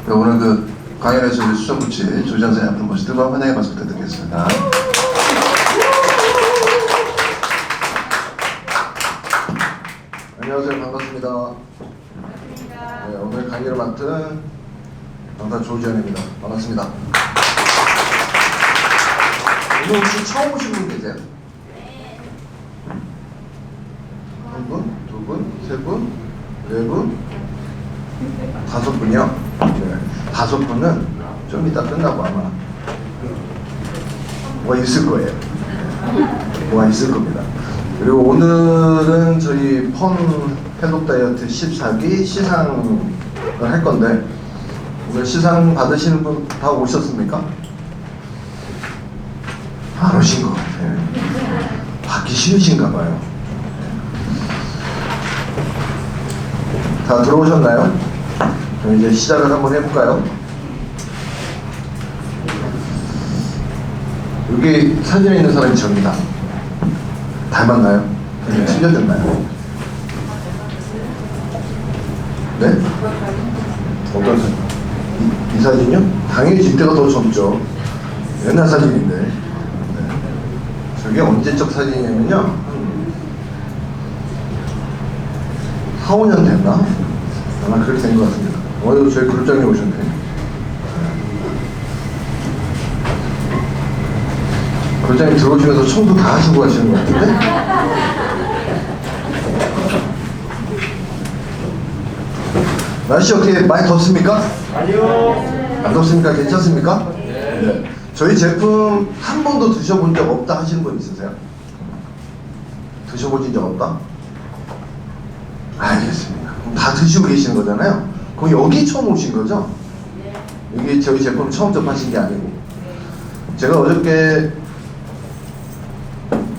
오늘 그 강연에서 우리 수정부치 조장선생님 앞으로 모시고 환영의 박수 부탁드리겠습니다. 안녕하세요. 반갑습니다. 네, 오늘 강의를 맡은 강사 조지현입니다. 반갑습니다. 오늘 혹시 처음 오신 분 계세요? 한 분? 두 분? 세 분? 네 분? 다섯 분이요? 네. 다섯 분은 좀 이따 끝나고 아마 뭐가 있을 거예요. 뭐가 있을 겁니다. 그리고 오늘은 저희 펀 해독 다이어트 14기 시상을 할 건데, 오늘 시상 받으시는 분 다 오셨습니까? 안 오신 것 같아요. 받기 싫으신가 봐요. 다 들어오셨나요? 그럼 이제 시작을 한번 해볼까요? 여기 사진에 있는 사람이 저입니다. 닮았나요? 틀려졌나요? 네? 어떤 사진? 이 사진이요? 당연히 집대가 더 젊죠. 옛날 사진인데. 네. 저게 언제적 사진이냐면요, 4, 5년 됐나? 아마 그렇게 된 것 같습니다. 오늘도 저희 그룹장님 오셨네. 그룹장님 들어오시면서 청소 다 하시고 가시는 것 같은데? 날씨 어떻게 많이 덥습니까? 아니요. 안 덥습니까? 괜찮습니까? 네. 저희 제품 한 번도 드셔본 적 없다 하시는 분 있으세요? 드셔보신 적 없다? 알겠습니다. 그럼 다 드시고 계시는 거잖아요? 그럼 여기 처음 오신 거죠? 여기 저희 제품 처음 접하신 게 아니고. 제가 어저께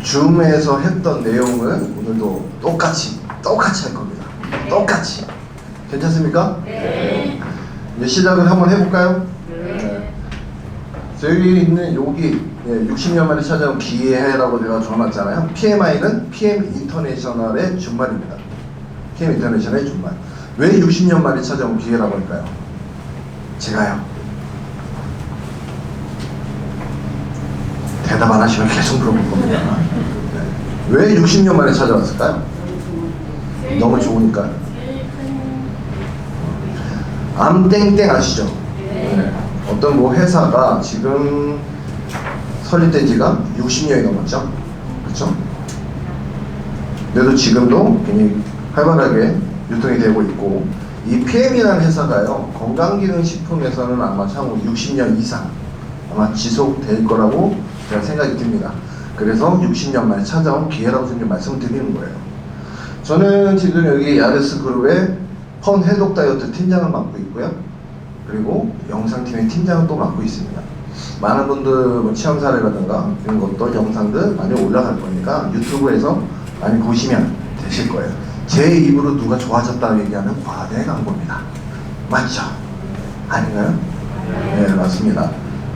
줌에서 했던 내용은 오늘도 똑같이 할 겁니다. 똑같이. 괜찮습니까? 네. 이제 시작을 한번 해볼까요? 네. 저기 있는 여기 60년 만에 찾아온 기회라고 제가 적어놨잖아요. PMI는 PM 인터내셔널의 준말입니다. PM 인터내셔널의 준말. 왜 60년 만에 찾아온 기회라고 할까요? 제가요. 대답 안 하시면 계속 물어볼 겁니다. 네. 왜 60년 만에 찾아왔을까요? 너무 좋으니까. 암땡땡 아시죠? 네. 어떤 뭐 회사가 지금 설립된 지가 60년이 넘었죠? 그렇죠? 그래도 지금도 굉장히 활발하게 유통이 되고 있고, 이 PM이라는 회사가요, 건강기능식품에서는 아마 향후 60년 이상 아마 지속될 거라고 제가 생각이 듭니다. 그래서 60년 만에 찾아온 기회라고 저는 말씀을 드리는 거예요. 저는 지금 여기 야르스 그룹의 펀 해독 다이어트 팀장을 맡고 있고요. 그리고 영상팀의 팀장을 또 맡고 있습니다. 많은 분들 뭐 체험 사례라든가 이런 것도 영상들 많이 올라갈 거니까 유튜브에서 많이 보시면 되실 거예요. 제 입으로 누가 좋아졌다고 얘기하는 과대 광고입니다. 맞죠? 아닌가요? 네, 맞습니다.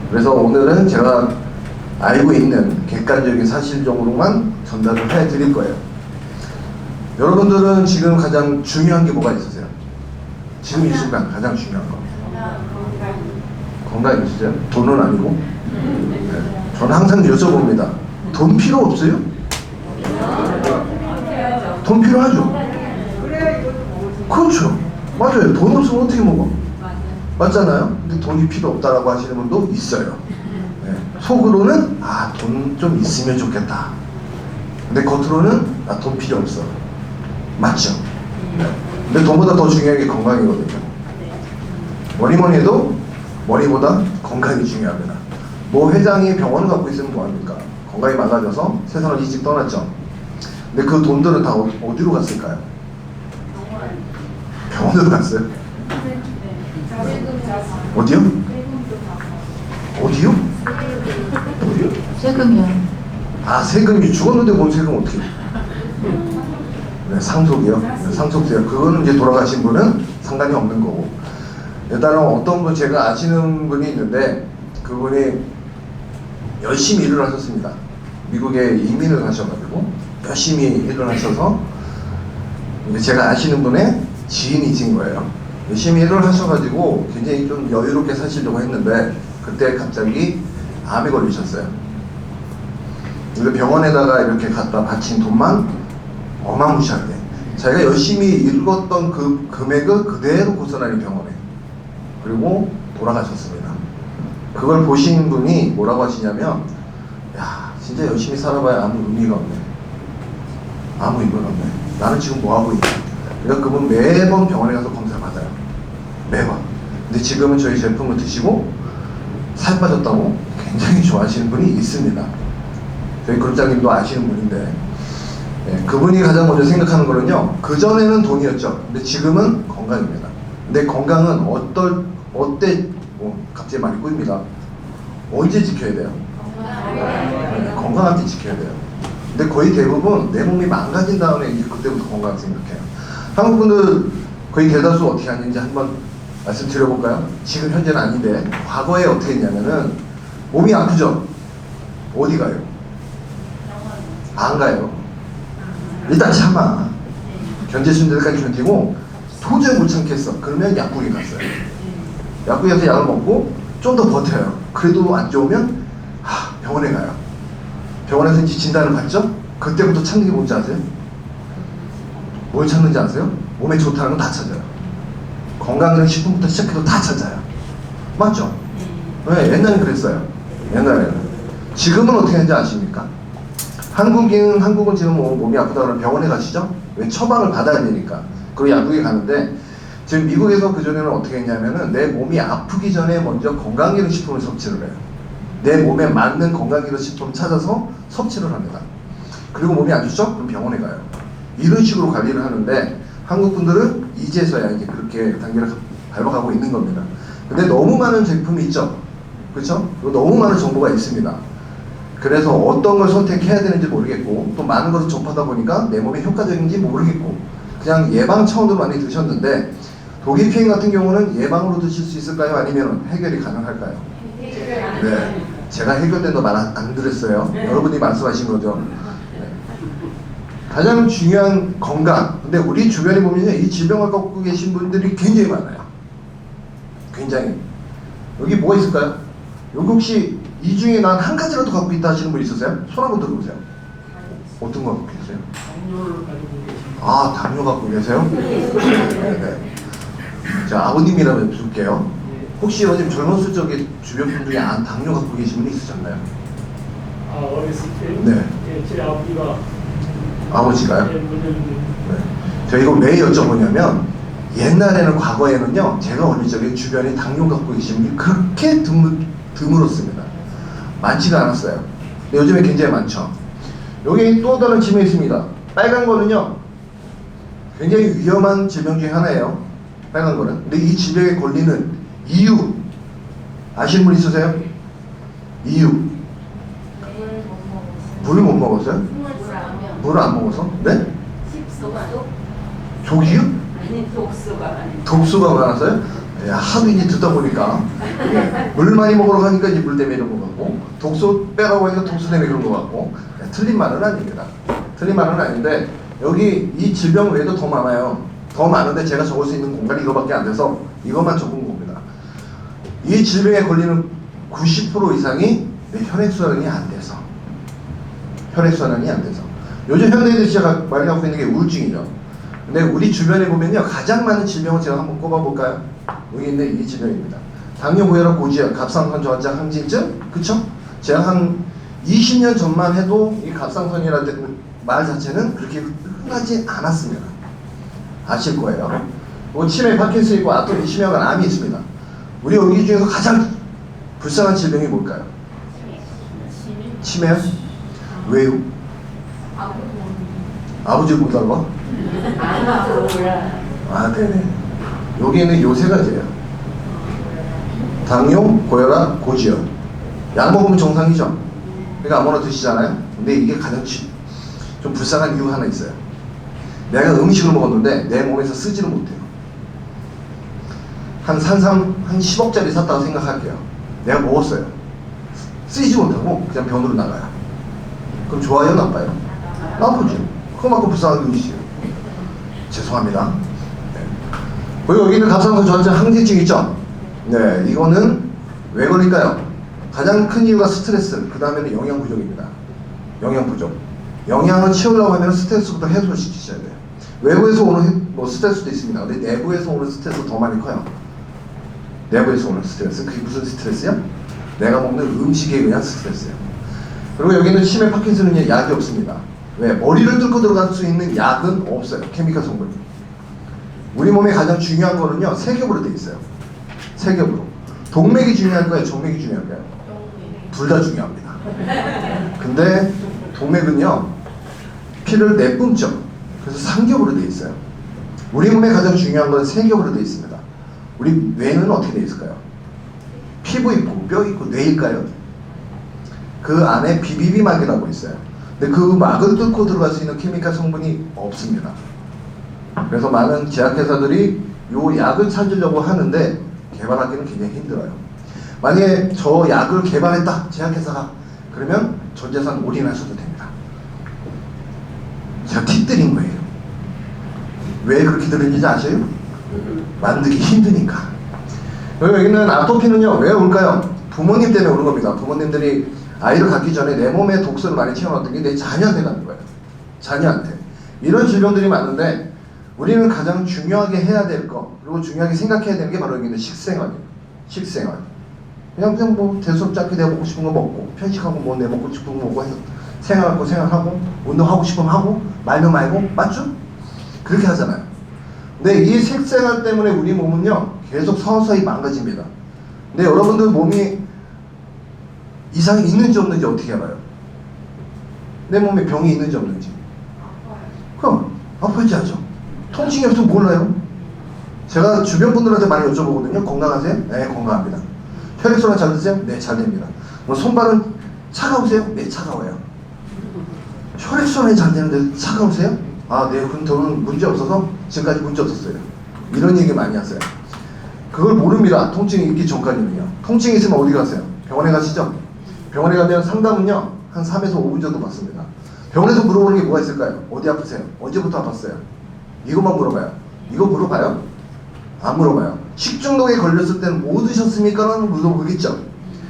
그래서 오늘은 제가 알고 있는 객관적인 사실적으로만 전달을 해드릴 거예요. 여러분들은 지금 가장 중요한 게 뭐가 있으세요? 지금 이 순간 가장 중요한 거. 건강 있으세요? 돈은 아니고? 네. 저는 항상 여쭤봅니다. 돈 필요 없어요? 돈 필요하죠? 그렇죠. 맞아요. 돈 없으면 어떻게 먹어? 맞잖아요? 근데 돈이 필요 없다라고 하시는 분도 있어요. 네. 속으로는 돈 좀 있으면 좋겠다. 근데 겉으로는 돈 필요 없어. 맞죠? 네. 근데 돈보다 더 중요한 게 건강이거든요. 뭐니 해도 머리보다 건강이 중요합니다. 뭐 회장이 병원을 갖고 있으면 뭐합니까? 건강이 망가져서 세상을 일찍 떠났죠. 근데 그 돈들은 다 어디로 갔을까요? 병원으로 갔어요? 어디요? 어디요? 어디요? 세금이요. 세금이 죽었는데 뭔 세금 어떻게? 네, 상속이요. 네, 상속세요. 그거는 이제 돌아가신 분은 상관이 없는 거고. 일단은 어떤 분 제가 아시는 분이 있는데 그분이 열심히 일을 하셨습니다. 미국에 이민을 가셔가지고 열심히 일을 하셔서 제가 아시는 분의 지인이신 거예요. 열심히 일을 하셔가지고 굉장히 좀 여유롭게 사시려고 했는데 그때 갑자기 암에 걸리셨어요. 그래서 병원에다가 이렇게 갖다 바친 돈만 어마무시하게 자기가 열심히 읽었던 그 금액을 그대로 고스란히 병원에 그리고 돌아가셨습니다. 그걸 보신 분이 뭐라고 하시냐면 야 진짜 열심히 살아봐야 아무 의미가 없네. 아무 의미가 없네. 나는 지금 뭐하고 있냐. 그러니까 그분 매번 병원에 가서 검사를 받아요. 매번. 근데 지금은 저희 제품을 드시고 살 빠졌다고 굉장히 좋아하시는 분이 있습니다. 저희 그룹장님도 아시는 분인데 그분이 가장 먼저 생각하는 거는요, 그전에는 돈이었죠. 근데 지금은 건강입니다. 근데 건강은 어때 갑자기 말이 꼬입니다. 언제 지켜야 돼요? 건강할 때 지켜야 돼요. 근데 거의 대부분 내 몸이 망가진 다음에 이제 그때부터 건강 생각해요. 한국 분들 거의 대다수 어떻게 하는지 한번 말씀드려볼까요? 지금 현재는 아닌데 과거에 어떻게 했냐면은 몸이 아프죠? 어디 가요? 안 가요. 일단 참아. 견제 순대까지 견디고 도저히 못 참겠어. 그러면 약국에 갔어요. 약국에 가서 약을 먹고 좀 더 버텨요. 그래도 안 좋으면 병원에 가요. 병원에서 이제 진단을 받죠? 그때부터 찾는 게 뭔지 아세요? 뭘 찾는지 아세요? 몸에 좋다는 건 다 찾아요. 건강기능 식품부터 시작해도 다 찾아요. 맞죠? 네, 옛날엔 그랬어요. 옛날에는. 지금은 어떻게 하는지 아십니까? 한국은 지금 몸이 아프다 그러면 병원에 가시죠? 왜 처방을 받아야 되니까. 그리고 약국에 가는데 지금 미국에서 그전에는 어떻게 했냐면은 내 몸이 아프기 전에 먼저 건강기능식품을 섭취를 해요. 내 몸에 맞는 건강기능식품을 찾아서 섭취를 합니다. 그리고 몸이 안 좋죠? 그럼 병원에 가요. 이런 식으로 관리를 하는데 한국 분들은 이제서야 이제 그렇게 단계를 밟아가고 있는 겁니다. 근데 너무 많은 제품이 있죠? 그렇죠? 너무 많은 정보가 있습니다. 그래서 어떤 걸 선택해야 되는지 모르겠고 또 많은 것을 접하다 보니까 내 몸에 효과적인지 모르겠고 그냥 예방 차원으로 많이 드셨는데 독일 피행 같은 경우는 예방으로 드실 수 있을까요? 아니면 해결이 가능할까요? 네, 제가 해결된 거 말 안 드렸어요. 여러분이 말씀하신 거죠. 네. 가장 중요한 건강. 근데 우리 주변에 보면요, 이 질병을 갖고 계신 분들이 굉장히 많아요. 굉장히. 여기 뭐가 있을까요? 여기 혹시 이 중에 난 한 가지라도 갖고 있다 하시는 분 있으세요? 손 한번 들어보세요. 어떤 거 갖고 계세요? 당뇨를 가지고 계십니다. 아, 당뇨 갖고 계세요? 네. 자, 아버님이라고 줄게요. 혹시 요즘 젊었을 적에 주변 분 중에 당뇨 갖고 계신 분 있으셨나요? 어렸을 때요? 네. 제 아버지가 아버지가요? 문제는 네. 저 이거 왜 여쭤보냐면 옛날에는 과거에는요 제가 어릴 적에 주변에 당뇨 갖고 계신 분이 그렇게 드물었습니다. 많지가 않았어요. 근데 요즘에 굉장히 많죠. 여기 또 다른 질문이 있습니다. 빨간 거는요 굉장히 위험한 질병 중에 하나예요. 빨간 거는. 근데 이 질병에 걸리는 이유 아시는 분 있으세요? 이유. 물을 못 먹었어요? 물을 안 먹어서? 네? 조기요? 아니 독소가 아니 독소가 많아서요? 야, 하도 이제 듣다 보니까 물 많이 먹으러 가니까 이제 물 때문에 이런 것 같고 독소 빼라고 해서 독소 때문에 그런 것 같고 틀린 말은 아닙니다. 틀린 말은 아닌데 여기 이 질병 외에도 더 많아요. 더 많은데 제가 적을 수 있는 공간이 이거밖에 안 돼서 이것만 적은 겁니다. 이 질병에 걸리는 90% 이상이 내 혈액순환이 안 돼서 혈액순환이 안 돼서 요즘 현대인들이 진짜 많이 갖고 있는 게 우울증이죠. 근데 우리 주변에 보면요 가장 많은 질병을 제가 한번 꼽아볼까요? 여기 있는 이 질병입니다. 당뇨, 고혈압, 고지혈, 갑상선 저하증, 항진증, 그쵸? 제가 한 20년 전만 해도 이 갑상선이라는 말 자체는 그렇게 흔하지 않았습니다. 아실 거예요. 그리고 치매, 파킨슨 있고 아토피, 심혈관, 암이 있습니다. 우리 여기 중에서 가장 불쌍한 질병이 뭘까요? 치매요? 왜요? 아버지 못 알아? 아, 네네. 여기는 요 세 가지예요. 당뇨, 고혈압, 고지혈. 약 먹으면 정상이죠. 그러니까 아무나 드시잖아요. 근데 이게 가장 좀 불쌍한 이유 하나 있어요. 내가 음식을 먹었는데 내 몸에서 쓰지를 못해요. 한 10억짜리 샀다고 생각할게요. 내가 먹었어요. 쓰이지 못하고 그냥 병으로 나가요. 그럼 좋아요, 나빠요? 나쁘죠. 그만큼 불쌍한 일이시요. 죄송합니다. 네. 그리고 여기 있는 갑상선 전체 항진증 있죠? 네, 이거는 왜 걸릴까요? 가장 큰 이유가 스트레스, 그 다음에는 영양 부족입니다. 영양 부족. 영양을 채우려고 하면 스트레스부터 해소를 시키셔야 돼요. 외부에서 오는 뭐 스트레스도 있습니다. 근데 내부에서 오는 스트레스가 더 많이 커요. 내부에서 오는 스트레스. 그게 무슨 스트레스야? 내가 먹는 음식에 의한 스트레스예요. 그리고 여기는 치매 파킨슨은 약이 없습니다. 왜? 머리를 뚫고 들어갈 수 있는 약은 없어요. 케미컬 성분이. 우리 몸에 가장 중요한 거는요, 세 겹으로 되어 있어요. 세 겹으로. 동맥이 중요할까요? 정맥이 중요할까요? 둘 다 중요합니다. 근데 동맥은요, 피를 내뿜죠. 그래서 3겹으로 되어 있어요. 우리 몸에 가장 중요한 건 3겹으로 되어 있습니다. 우리 뇌는 어떻게 되어 있을까요? 피부 있고 뼈 있고 뇌일까요? 그 안에 비비비막이라고 있어요. 근데 그 막을 뚫고 들어갈 수 있는 케미컬 성분이 없습니다. 그래서 많은 제약회사들이 요 약을 찾으려고 하는데 개발하기는 굉장히 힘들어요. 만약에 저 약을 개발했다, 제약회사가. 그러면 전 재산 올인하셔도 됩니다. 제가 팁 드린 거예요. 왜 그렇게 들은지 아세요? 만들기 힘드니까. 그리고 여기는 아토피는요, 왜 올까요? 부모님 때문에 오는 겁니다. 부모님들이 아이를 갖기 전에 내 몸에 독소를 많이 채워놨던 게 내 자녀한테 가는 거예요. 자녀한테. 이런 질병들이 많은데 우리는 가장 중요하게 해야 될 거, 그리고 중요하게 생각해야 되는 게 바로 여기 있는 식생활이에요. 식생활. 그냥 뭐 대수롭지 않게 내가 먹고 싶은 거 먹고, 편식하고 뭐 내 먹고 싶은 거 먹고 해서 생활하고 생활하고, 운동하고 싶으면 하고, 말면 말고, 맞죠? 그렇게 하잖아요. 근데 이 식생활 때문에 우리 몸은요, 계속 서서히 망가집니다. 근데 여러분들 몸이 이상이 있는지 없는지 어떻게 알아요? 내 몸에 병이 있는지 없는지. 그럼 아프지 않죠? 통증이 없으면 몰라요. 제가 주변 분들한테 많이 여쭤보거든요. 건강하세요? 네, 건강합니다. 혈액순환 잘 되세요? 네, 잘 됩니다. 뭐 손발은 차가우세요? 네, 차가워요. 혈액순환이 잘 되는데 차가우세요? 아, 네, 그럼 저는 문제 없어서 지금까지 문제 없었어요. 이런 얘기 많이 하세요. 그걸 모릅니다. 통증이 있기 전까지는요. 통증이 있으면 어디 가세요? 병원에 가시죠? 병원에 가면 상담은요, 한 3에서 5분 정도 받습니다. 병원에서 물어보는 게 뭐가 있을까요? 어디 아프세요? 언제부터 아팠어요? 이것만 물어봐요. 이거 물어봐요? 안 물어봐요. 식중독에 걸렸을 때는 뭐 드셨습니까? 라는 물어보겠죠.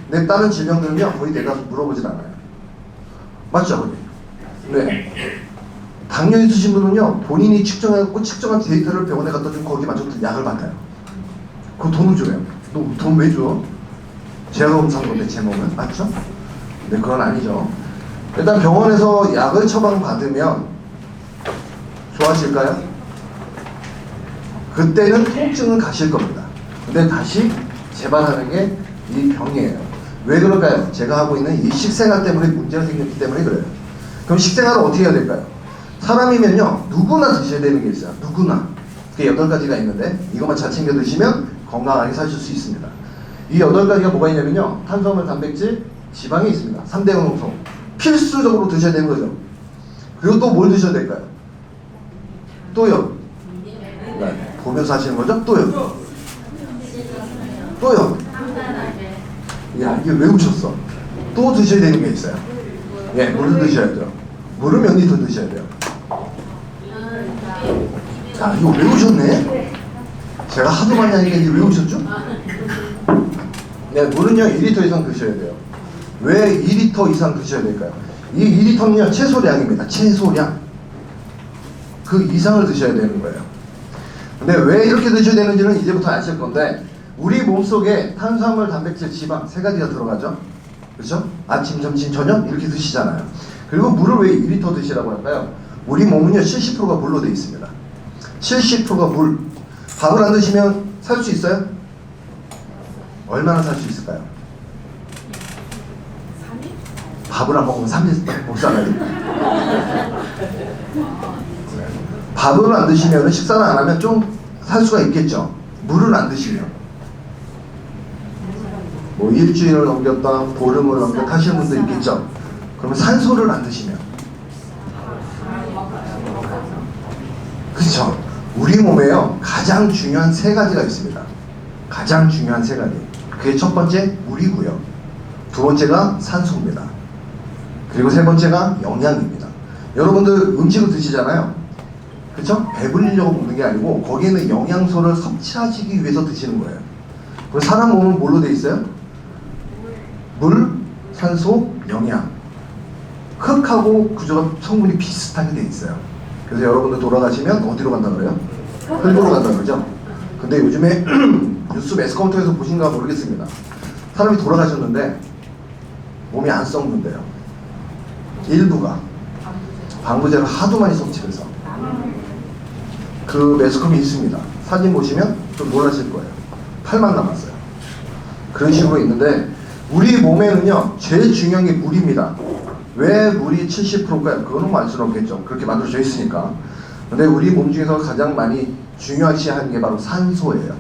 근데 다른 질병들은요, 거의 내가 물어보진 않아요. 맞죠, 거기? 네. 당뇨 있으신 분은요, 본인이 측정해갖고 측정한 데이터를 병원에 갖다 주면 거기에 맞춰서 약을 받아요. 그 돈을 줘요. 너 돈 왜 줘? 제가 검사한 건데 제 몸은. 맞죠? 네, 그건 아니죠. 일단 병원에서 약을 처방받으면 좋아질까요? 그때는 통증은 가실 겁니다. 근데 다시 재발하는 게 이 병이에요. 왜 그럴까요? 제가 하고 있는 이 식생활 때문에 문제가 생겼기 때문에 그래요. 그럼 식생활을 어떻게 해야 될까요? 사람이면요, 누구나 드셔야 되는 게 있어요. 누구나. 그게 8가지가 있는데 이것만 잘 챙겨 드시면 건강하게 사실 수 있습니다. 이 8가지가 뭐가 있냐면요, 탄수화물, 단백질, 지방이 있습니다. 3대 영양소. 필수적으로 드셔야 되는 거죠. 그리고 또 뭘 드셔야 될까요? 또요. 네, 보면서 하시는 거죠? 또요. 또요. 야, 이게 왜 우셨어? 또 드셔야 되는 게 있어요. 예, 물을 드셔야 돼요. 물을 몇 리터 드셔야 돼요. 자, 이거 외우셨네? 제가 하도 많이 하니까 이제 외우셨죠? 네, 물은요 2리터 이상 드셔야 돼요. 왜 2리터 이상 드셔야 될까요? 이 2리터는요 최소량입니다. 최소량. 그 이상을 드셔야 되는 거예요. 근데 왜 이렇게 드셔야 되는지는 이제부터 아실 건데, 우리 몸속에 탄수화물, 단백질, 지방 3가지가 들어가죠. 그렇죠? 아침, 점심, 저녁 이렇게 드시잖아요. 그리고 물을 왜 2리터 드시라고 할까요? 우리 몸은요 70%가 물로 되어 있습니다. 70%가 물. 밥을 안 드시면 살 수 있어요? 얼마나 살 수 있을까요? 3일? 밥을 안 먹으면 3일 못 살아요. 밥을 안 드시면, 식사를 안 하면 좀 살 수가 있겠죠. 물을 안 드시면. 뭐 일주일을 넘겼다, 보름을 넘겼다 하시는 분도 있겠죠. 그러면 산소를 안 드시면. 그쵸? 우리 몸에요 가장 중요한 3가지가 있습니다. 가장 중요한 3가지. 그게 첫 번째 물이고요, 두 번째가 산소입니다. 그리고 세 번째가 영양입니다. 여러분들 음식을 드시잖아요. 그쵸? 배불리려고 먹는 게 아니고 거기에는 영양소를 섭취하시기 위해서 드시는 거예요. 그럼 사람 몸은 뭘로 돼 있어요? 물, 산소, 영양. 흙하고 구조가 성분이 비슷하게 돼 있어요. 그래서 여러분들 돌아가시면 어디로 간다 그래요? 흙으로 간다 그러죠? 근데 요즘에 뉴스 매스컴퓨터에서 보신가 모르겠습니다. 사람이 돌아가셨는데 몸이 안 썩는데요. 일부가 방부제를 하도 많이 섭취해서 그 매스컴이 있습니다. 사진 보시면 좀 놀라실 거예요. 팔만 남았어요. 그런 식으로 있는데 우리 몸에는요 제일 중요한 게 물입니다. 왜 물이 70%일까요? 그거는 알 수는 없겠죠. 그렇게 만들어져 있으니까. 근데 우리 몸 중에서 가장 많이 중요시하는 게 바로 산소예요.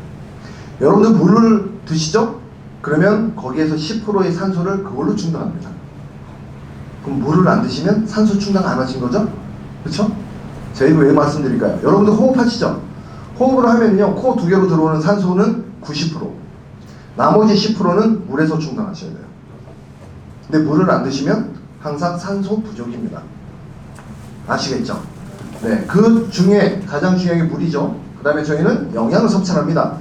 여러분들 물을 드시죠? 그러면 거기에서 10%의 산소를 그걸로 충당합니다. 그럼 물을 안 드시면 산소 충당 안 하신 거죠? 그렇죠? 제가 이거 왜 말씀드릴까요? 여러분들 호흡하시죠? 호흡을 하면요 코 두 개로 들어오는 산소는 90%, 나머지 10%는 물에서 충당하셔야 돼요. 근데 물을 안 드시면 항상 산소 부족입니다. 아시겠죠? 네, 그 중에 가장 중요한 게 물이죠. 그 다음에 저희는 영양을 섭취합니다.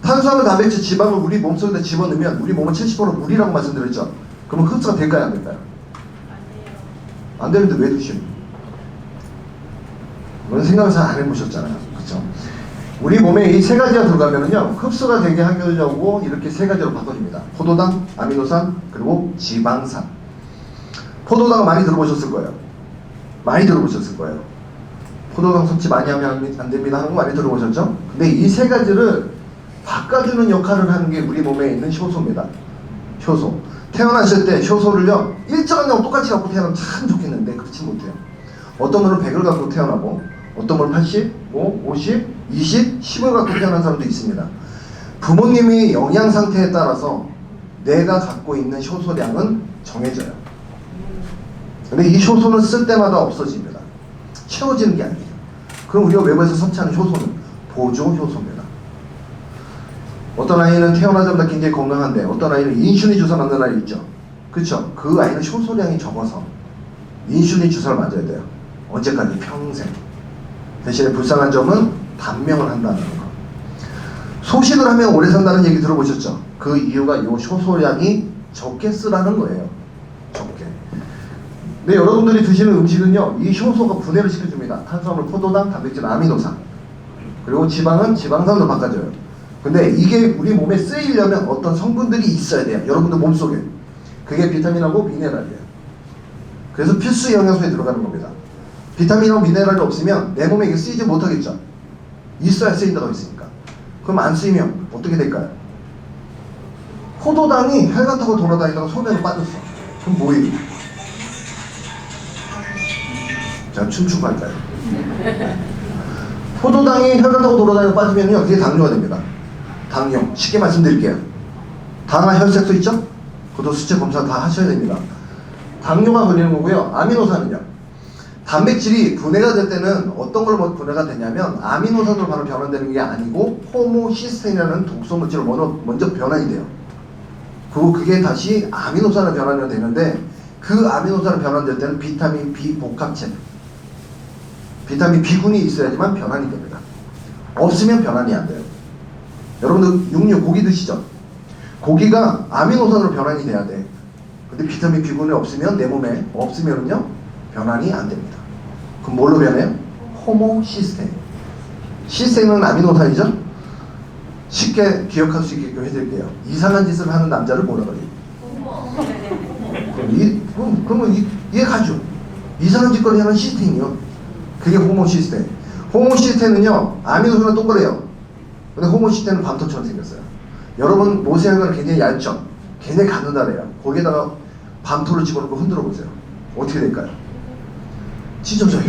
탄수화물, 단백질, 지방을 우리 몸속에 집어넣으면 우리 몸은 70% 물이라고 말씀드렸죠. 그러면 흡수가 될까요? 안 될까요? 안 되는데 왜 드시는? 그런 생각을 잘 안 해보셨잖아요. 그렇죠? 우리 몸에 이 세 가지가 들어가면은요 흡수가 되게 하려고 이렇게 세 가지로 바꿔줍니다. 포도당, 아미노산, 그리고 지방산. 포도당 많이 들어보셨을 거예요. 많이 들어보셨을 거예요. 포도당 섭취 많이 하면 안 됩니다 하는 거 많이 들어보셨죠? 근데 이 세 가지를 바꿔주는 역할을 하는 게 우리 몸에 있는 효소입니다. 효소. 태어나실 때 효소를요 일정한 양 똑같이 갖고 태어나면 참 좋겠는데 그렇지 못해요. 어떤 분은 100을 갖고 태어나고 어떤 분은 80, 50, 20, 10을 갖고 태어난 사람도 있습니다. 부모님의 영양 상태에 따라서 내가 갖고 있는 효소량은 정해져요. 근데 이 효소는 쓸 때마다 없어집니다. 채워지는 게 아니에요. 그럼 우리가 외부에서 섭취하는 효소는 보조 효소입니다. 어떤 아이는 태어나자마자 굉장히 건강한데 어떤 아이는 인슐린 주사 맞는 아이 있죠. 그쵸? 그 아이는 효소량이 적어서 인슐린 주사를 맞아야 돼요. 언제까지? 평생. 대신에 불쌍한 점은 단명을 한다는 거. 소식을 하면 오래 산다는 얘기 들어보셨죠? 그 이유가 이 효소량이 적게 쓰라는 거예요. 적게. 근데 여러분들이 드시는 음식은요 이 효소가 분해를 시켜줍니다. 탄수화물, 포도당, 단백질, 아미노산. 그리고 지방은 지방산으로 바꿔줘요. 근데 이게 우리 몸에 쓰이려면 어떤 성분들이 있어야 돼요. 여러분들 몸속에. 그게 비타민하고 미네랄이에요. 그래서 필수 영양소에 들어가는 겁니다. 비타민하고 미네랄이 없으면 내 몸에 이게 쓰이지 못하겠죠. 있어야 쓰인다고 있으니까. 그럼 안 쓰이면 어떻게 될까요? 포도당이 혈관 타고 돌아다니다가 소변으로 빠졌어. 그럼 뭐예요? 자, 춤추고 할까요? 포도당이 혈관 타고 돌아다니다가 빠지면요 그게 당뇨가 됩니다. 당뇨. 쉽게 말씀드릴게요. 당화 혈색소 있죠? 그것도 수치 검사 다 하셔야 됩니다. 당뇨가 걸리는 거고요. 아미노산은요. 단백질이 분해가 될 때는 어떤 걸 분해가 되냐면 아미노산으로 바로 변환되는 게 아니고 호모시스테인이라는 독소 물질로 먼저 변환이 돼요. 그리고 그게 다시 아미노산으로 변환이 되는데 그 아미노산으로 변환될 때는 비타민 B 복합체, 비타민 B군이 있어야지만 변환이 됩니다. 없으면 변환이 안 돼요. 여러분들 육류 고기 드시죠? 고기가 아미노산으로 변환이 돼야 돼. 근데 비타민 B군이 없으면 내 몸에 없으면은요 변환이 안 됩니다. 그럼 뭘로 변해요? 호모시스테인. 시스테인은 아미노산이죠? 쉽게 기억할 수 있게끔 해드릴게요. 이상한 짓을 하는 남자를 뭐라 그래요? 그러면 이해 가죠? 이상한 짓거리 하는 시스테인이요. 그게 호모시스테인. 호모시스테인은요 아미노산은 똑같아요. 근데 호모시스테인은 밤토처럼 생겼어요. 여러분 모세혈관은 굉장히 얇죠? 굉장히 갖는다래요. 거기에다가 밤토를 집어넣고 흔들어 보세요. 어떻게 될까요? 찢어져요?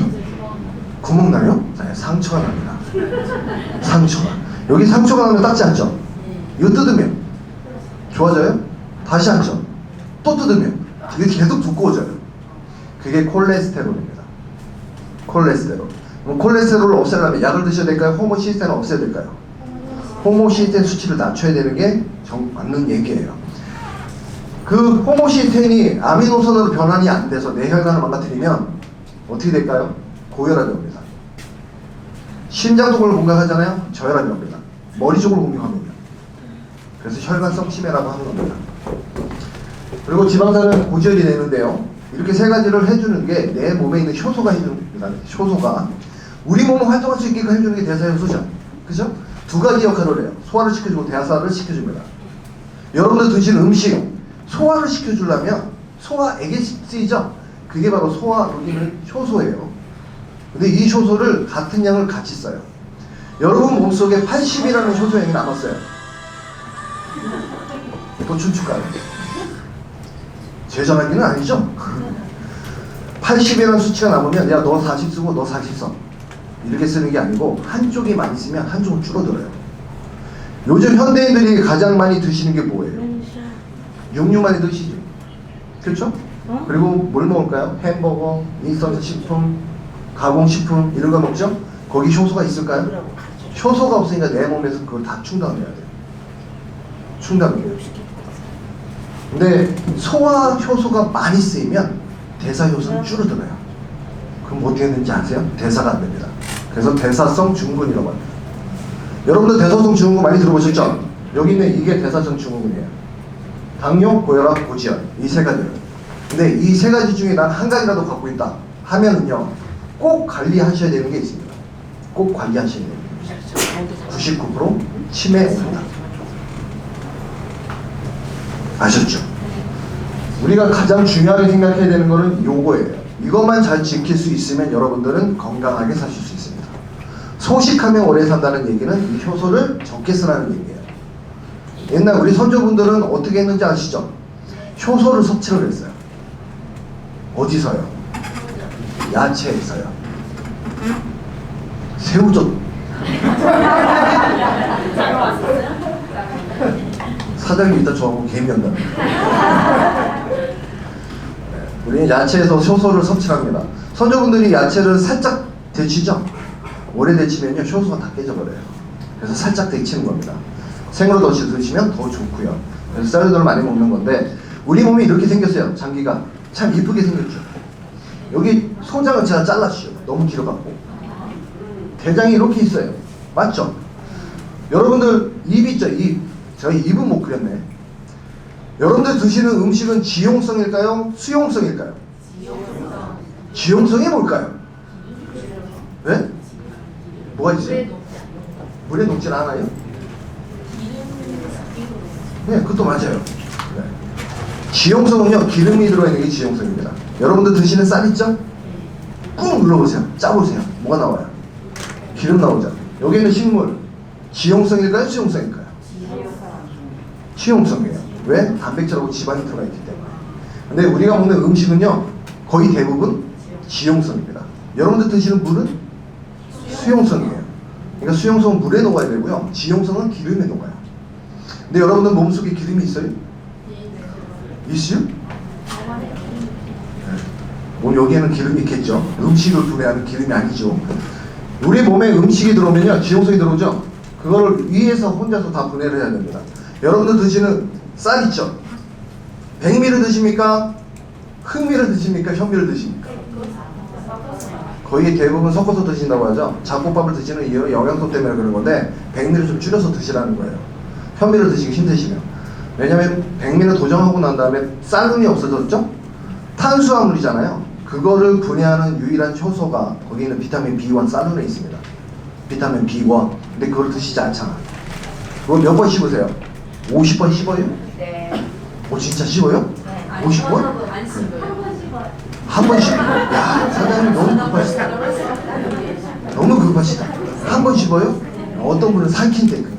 구멍 나요? 네, 상처가 납니다. 상처가. 여기 상처가 나면 닦지 않죠? 이거 뜯으면 좋아져요? 다시 앉죠? 또 뜯으면 이게 계속 두꺼워져요. 그게 콜레스테롤입니다. 콜레스테롤. 그럼 콜레스테롤을 없애려면 약을 드셔야 될까요? 호모시스테인을 없애야 될까요? 호모시스테인 수치를 낮춰야 되는 게 맞는 얘기예요. 그 호모시스테인이 아미노산으로 변환이 안 돼서 뇌혈관을 망가뜨리면 어떻게 될까요? 고혈압이 옵니다. 심장 쪽을 공격하잖아요. 저혈압이 옵니다. 머리 쪽을 공격합니다. 그래서 혈관성 치매라고 하는 겁니다. 그리고 지방산은 고지혈이 되는데요. 이렇게 세 가지를 해주는 게 내 몸에 있는 효소가 해줍니다. 효소가 우리 몸을 활동할 수 있게끔 해주는 게 대사효소죠. 그죠? 두 가지 역할을 해요. 소화를 시켜주고 대사를 시켜줍니다. 여러분들 드시는 음식 소화를 시켜주려면 소화액에 쓰이죠? 그게 바로 소화 녹이는 효소예요. 근데 이 효소를 같은 양을 같이 써요. 여러분 몸속에 80이라는 효소액이 남았어요. 또 춤출까요? 제 전화기는 아니죠? 80이라는 수치가 남으면 야 너 40 쓰고 너 40 써. 이렇게 쓰는 게 아니고 한쪽이 많이 쓰면 한쪽은 줄어들어요. 요즘 현대인들이 가장 많이 드시는 게 뭐예요? 육류 많이 드시죠? 그렇죠? 그리고 뭘 먹을까요? 햄버거, 인스턴트 식품, 가공식품 이런 거 먹죠? 거기 효소가 있을까요? 효소가 없으니까 내 몸에서 그걸 다 충당해야 돼요. 충당해요. 근데 소화 효소가 많이 쓰이면 대사 효소는 줄어들어요. 그럼 어떻게 되는지 아세요? 대사가 안 됩니다. 그래서 대사성 증후군이라고 합니다. 여러분들 대사성 증후군 많이 들어보셨죠? 여기 있는 이게 대사성 증후군이에요. 당뇨, 고혈압, 고지혈 이 세 가지를. 근데 이 세 가지 중에 난 한 가지라도 갖고 있다 하면은요 꼭 관리하셔야 되는 게 있습니다. 꼭 관리하셔야 돼요. 99% 치매 옵니다. 아셨죠? 우리가 가장 중요하게 생각해야 되는 거는 요거예요. 이것만 잘 지킬 수 있으면 여러분들은 건강하게 사실 수 있습니다. 소식하면 오래 산다는 얘기는 이 효소를 적게 쓰라는 얘기예요. 옛날 우리 선조분들은 어떻게 했는지 아시죠? 효소를 섭취를 했어요. 어디서요? 야채에서요. 새우젓. 사장님 이따 저하고 개미한다. 우리는 야채에서 효소를 섭취합니다. 선조분들이 야채를 살짝 데치죠? 오래 데치면요 효소가 다 깨져버려요. 그래서 살짝 데치는 겁니다. 생으로 드시면 더 좋고요. 그래서 샐러드를 많이 먹는 건데 우리 몸이 이렇게 생겼어요. 장기가 참 이쁘게 생겼죠. 여기 소장을 제가 잘랐죠. 너무 길어갖고 대장이 이렇게 있어요. 맞죠? 여러분들 입 있죠? 입. 저희 입은 못 그렸네. 여러분들 드시는 음식은 지용성일까요? 수용성일까요? 지용성이 뭘까요? 네? 뭐가 있어요? 물에 녹질 않아요? 네, 그것도 맞아요. 네. 지용성은요, 기름이 들어있는 게 지용성입니다. 여러분들 드시는 쌀 있죠? 꾹 눌러보세요. 짜보세요. 뭐가 나와요? 기름 나오죠? 여기 있는 식물, 지용성일까요? 수용성일까요? 수용성이에요. 왜? 단백질하고 지방이 들어가 있기 때문에. 근데 우리가 먹는 음식은요 거의 대부분 지용성입니다. 여러분들 드시는 물은 수용성이에요. 그러니까 수용성은 물에 녹아야 되고요 지용성은 기름에 녹아요. 근데 여러분들 몸속에 기름이 있어요? 있어요? 뭐 여기에는 기름이 있겠죠. 음식을 분해하는 기름이 아니죠. 우리 몸에 음식이 들어오면요 지용성이 들어오죠. 그거를 위에서 혼자서 다 분해를 해야 됩니다. 여러분들 드시는 쌀 있죠? 백미를 드십니까? 흑미를 드십니까? 현미를 드십니까? 거의 대부분 섞어서 드신다고 하죠. 잡곡밥을 드시는 이유는 영양소 때문에 그런 건데 백미를 좀 줄여서 드시라는 거예요. 현미를 드시기 힘드시면. 왜냐면 백미를 도정하고 난 다음에 쌀음이 없어졌죠? 탄수화물이잖아요. 그거를 분해하는 유일한 효소가 거기 있는 비타민 B1 쌀lun에 있습니다. 비타민 B1. 근데 그걸 드시지 않잖아. 그걸 몇 번 씹으세요? 50번 씹어요? 네. 오 진짜 씹어요? 네. 50번? 안 씹어요. 한 번 씹어요? 야 사장님 너무 급하시다. 너무 급하시다. 한 번 씹어요? 어떤 분은 삼킨대 그냥.